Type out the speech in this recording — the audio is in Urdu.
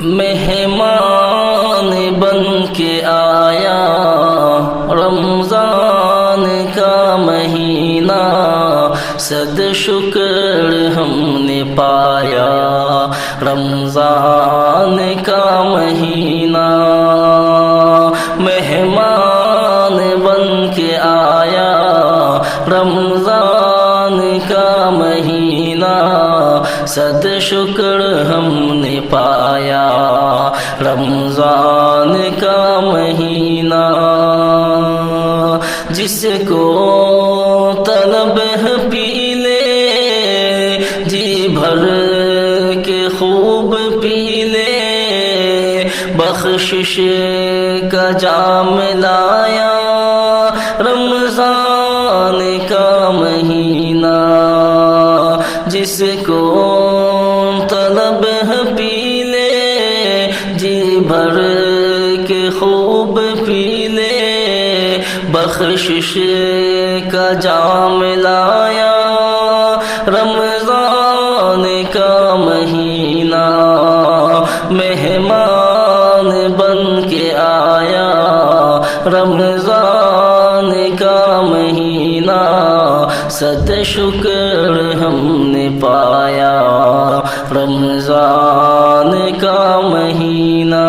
مہمان بن کے آیا رمضان کا مہینہ، صد شکر ہم نے پایا رمضان کا مہینہ۔ مہمان بن کے آیا رمضان کا مہینہ، صد شکر ہم نے پایا رمضان کا مہینہ۔ جس کو طلب ہے پی لے، جی بھر کے خوب پی لے، بخشش کا جام لایا رمضان کا مہینہ۔ جس کو طلب ہے پی لے، جی بھر کے خوب پی لے، بخشش کا جام لایا رمضان کا مہینہ۔ مہمان بن کے آیا رمضان کا مہینہ، صد شکر ہم نے پایا رمضان کا مہینہ۔